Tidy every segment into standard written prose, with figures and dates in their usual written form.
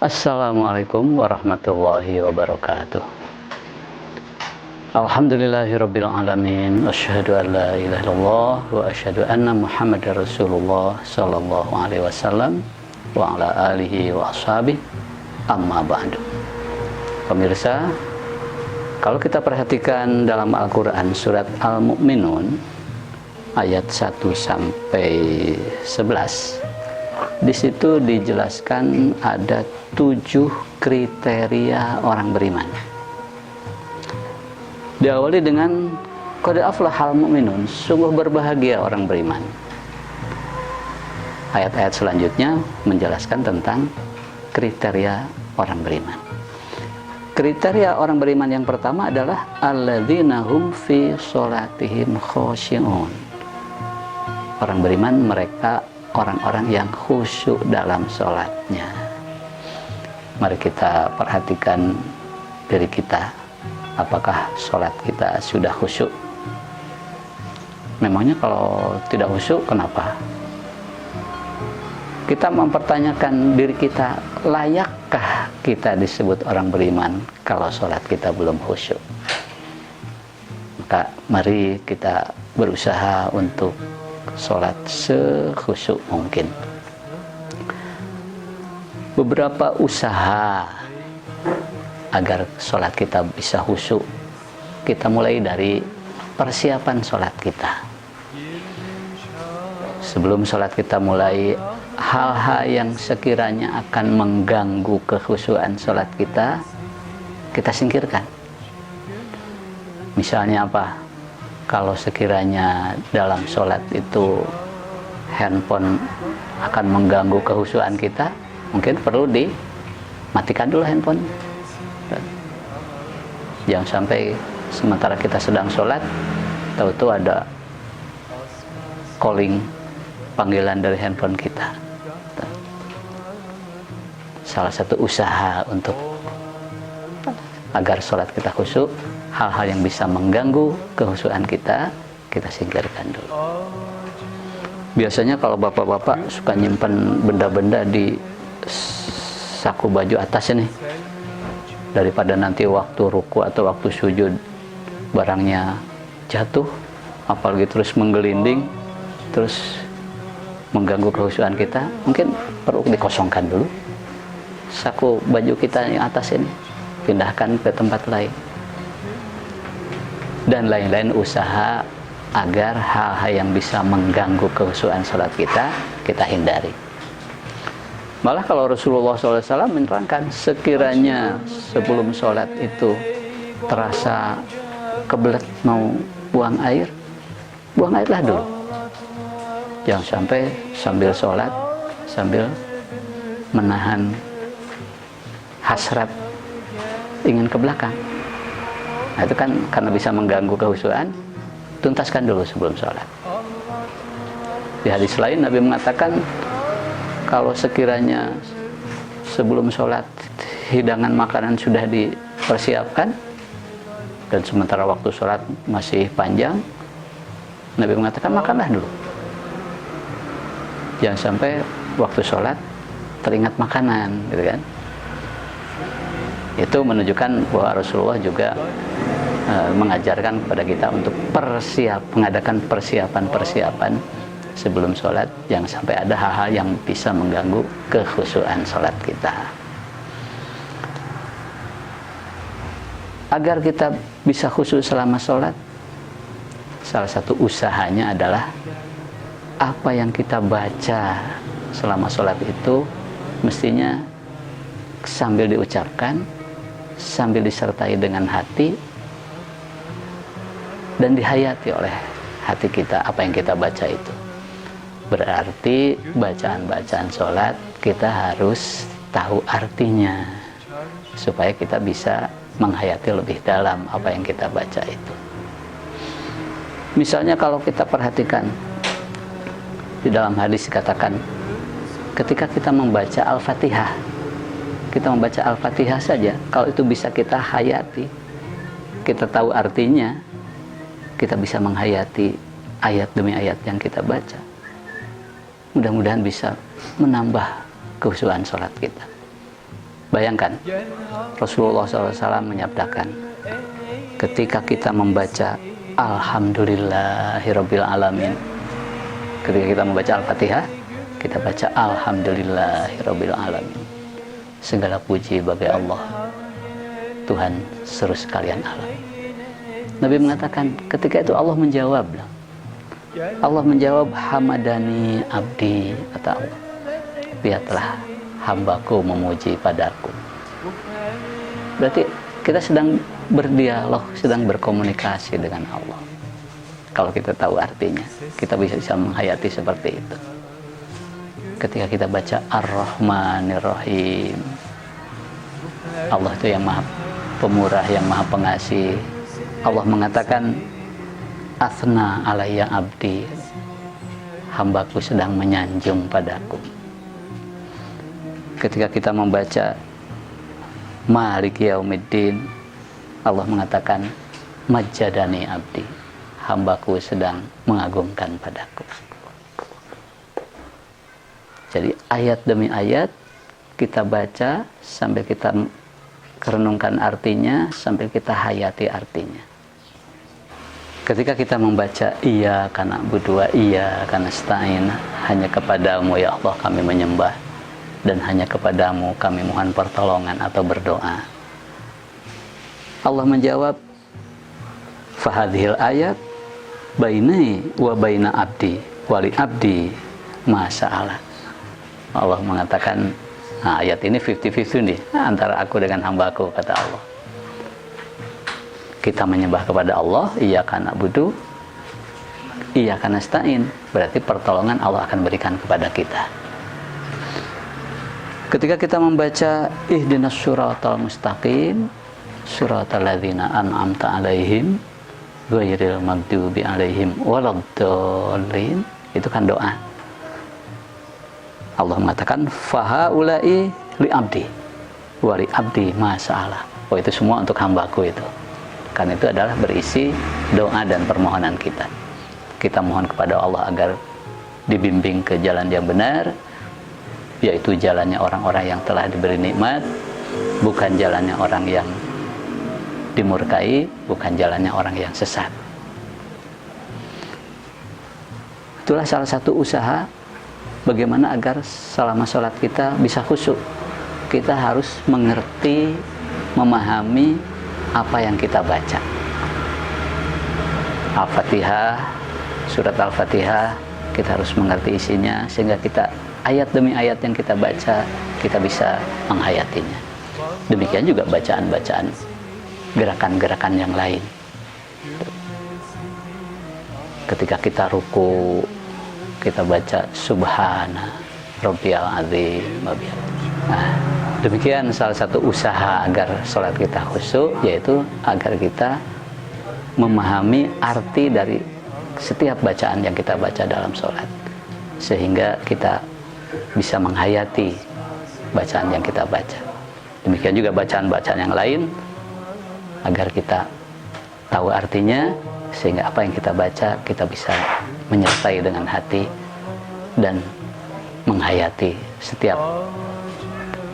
Assalamualaikum warahmatullahi wabarakatuh. Alhamdulillahirabbil alamin. Asyhadu an la ilaha illallah wa asyhadu anna Muhammadar Rasulullah sallallahu alaihi wasallam wa ala alihi wa ashabihi. Amma ba'du. Pemirsa, kalau kita perhatikan dalam Al-Qur'an surat Al-Mu'minun ayat 1 sampai 11, di situ dijelaskan ada 7 kriteria orang beriman. Diawali dengan qad aflahal mu'minun, sungguh berbahagia orang beriman. Ayat-ayat selanjutnya menjelaskan tentang kriteria orang beriman. Kriteria orang beriman yang pertama adalah alladzina hum fi sholatihim khosyi'un. Orang beriman mereka orang-orang yang khusyuk dalam sholatnya. Mari kita perhatikan diri kita, apakah sholat kita sudah khusyuk? Memangnya kalau tidak khusyuk, kenapa? Kita mempertanyakan diri kita, layakkah kita disebut orang beriman kalau sholat kita belum khusyuk? Maka mari kita berusaha untuk sholat sekhusyuk mungkin. Beberapa usaha agar sholat kita bisa khusyuk, kita mulai dari persiapan sholat kita. Sebelum sholat kita mulai, hal-hal yang sekiranya akan mengganggu kekhusyuan sholat kita singkirkan. Misalnya apa? Kalau sekiranya dalam sholat itu handphone akan mengganggu kekhusyuan kita, mungkin perlu dimatikan dulu handphone. Jangan sampai sementara kita sedang sholat, tahu-tahu ada calling, panggilan dari handphone kita. Salah satu usaha untuk agar sholat kita khusyuk, hal-hal yang bisa mengganggu kekhusyuan kita singkirkan dulu. Biasanya kalau bapak-bapak suka nyimpen benda-benda di saku baju atasnya nih, daripada nanti waktu ruku atau waktu sujud barangnya jatuh, apalagi terus menggelinding, terus mengganggu kekhusyuan kita, mungkin perlu dikosongkan dulu saku baju kita yang atas ini, pindahkan ke tempat lain, dan lain-lain usaha agar hal-hal yang bisa mengganggu kekhusyuan salat kita hindari. Malah kalau Rasulullah SAW menerangkan, sekiranya sebelum sholat itu terasa kebelet mau buang airlah dulu. Jangan sampai sambil sholat, sambil menahan hasrat ingin ke belakang. Nah, itu kan karena bisa mengganggu kekhusyuan, tuntaskan dulu sebelum sholat. Di hadis lain Nabi mengatakan, kalau sekiranya sebelum sholat hidangan makanan sudah dipersiapkan dan sementara waktu sholat masih panjang, Nabi mengatakan makanlah dulu. Jangan sampai waktu sholat teringat makanan, gitu kan? Itu menunjukkan bahwa Rasulullah juga mengajarkan kepada kita untuk mengadakan persiapan sebelum sholat, jangan sampai ada hal-hal yang bisa mengganggu kekhusyuan sholat kita. Agar kita bisa khusyuk selama sholat, salah satu usahanya adalah apa yang kita baca selama sholat itu mestinya sambil diucapkan, sambil disertai dengan hati, dan dihayati oleh hati kita apa yang kita baca itu. Berarti bacaan-bacaan sholat kita harus tahu artinya, supaya kita bisa menghayati lebih dalam apa yang kita baca itu. Misalnya kalau kita perhatikan, di dalam hadis dikatakan, ketika kita membaca Al-Fatihah, kita membaca Al-Fatihah saja, kalau itu bisa kita hayati, kita tahu artinya, kita bisa menghayati ayat demi ayat yang kita baca. Mudah-mudahan bisa menambah kekhusyuan sholat kita. Bayangkan, Rasulullah SAW menyabdakan, ketika kita membaca Alhamdulillahirabbil alamin, ketika kita membaca Al-Fatihah, kita baca Alhamdulillahirabbil alamin. Segala puji bagi Allah, Tuhan seluruh sekalian alam. Nabi mengatakan, ketika itu Allah menjawab. Allah menjawab, hamadani abdi, kata Allah. Lihatlah, hambaku memuji padaku. Berarti kita sedang berdialog, sedang berkomunikasi dengan Allah. Kalau kita tahu artinya, kita bisa menghayati seperti itu. Ketika kita baca Ar-Rahmanir-Rahim, Allah itu yang maha pemurah, yang maha pengasih. Allah mengatakan, Athna alayya abdi, hambaku sedang menyanjung padaku. Ketika kita membaca Maliki Yaumiddin, Allah mengatakan, Majjadani abdi, hambaku sedang mengagungkan padaku. Jadi ayat demi ayat kita baca sambil kita merenungkan artinya, sambil kita hayati artinya. Ketika kita membaca Iyyaka na'budu wa iyyaka nasta'in, hanya kepadamu ya Allah kami menyembah, dan hanya kepadamu kami mohon pertolongan atau berdoa. Allah menjawab, fahadhil ayat baini wa baina abdi wali abdi masa'ala. Allah mengatakan, nah, ayat ini 50-50 nih, antara aku dengan hambaku, kata Allah. Kita menyembah kepada Allah, iyyaka na'budu, iyyaka nasta'in, berarti pertolongan Allah akan berikan kepada kita. Ketika kita membaca ihdinas siratal mustaqim, siratal ladzina an'amta 'alaihim ghairil maghdubi 'alaihim waladdallin, itu kan doa. Allah mengatakan, fahaulai li abdi wa li abdi ma sa'ala. Oh, itu semua untuk hambaku itu. Karena itu adalah berisi doa dan permohonan kita. Kita mohon kepada Allah agar dibimbing ke jalan yang benar, yaitu jalannya orang-orang yang telah diberi nikmat, bukan jalannya orang yang dimurkai, bukan jalannya orang yang sesat. Itulah salah satu usaha bagaimana agar selama sholat kita bisa khusyuk. Kita harus mengerti, memahami apa yang kita baca. Al-Fatihah, surat Al-Fatihah, kita harus mengerti isinya, sehingga kita ayat demi ayat yang kita baca, kita bisa menghayatinya. Demikian juga bacaan-bacaan, gerakan-gerakan yang lain. Ketika kita ruku, kita baca Subhana Rabbiyal Azim. Nah, demikian salah satu usaha agar sholat kita khusyuk, yaitu agar kita memahami arti dari setiap bacaan yang kita baca dalam sholat, sehingga kita bisa menghayati bacaan yang kita baca. Demikian juga bacaan-bacaan yang lain, agar kita tahu artinya, sehingga apa yang kita baca kita bisa menyertai dengan hati dan menghayati setiap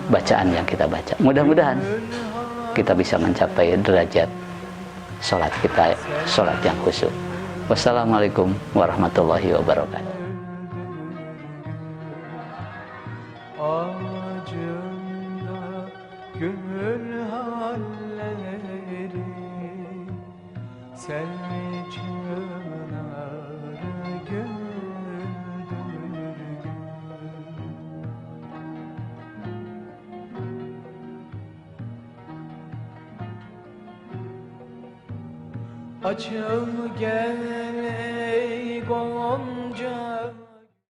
bacaan yang kita baca. Mudah-mudahan kita bisa mencapai derajat sholat kita, sholat yang khusyuk. Wassalamualaikum warahmatullahi wabarakatuh. Açıl gel ey Gonca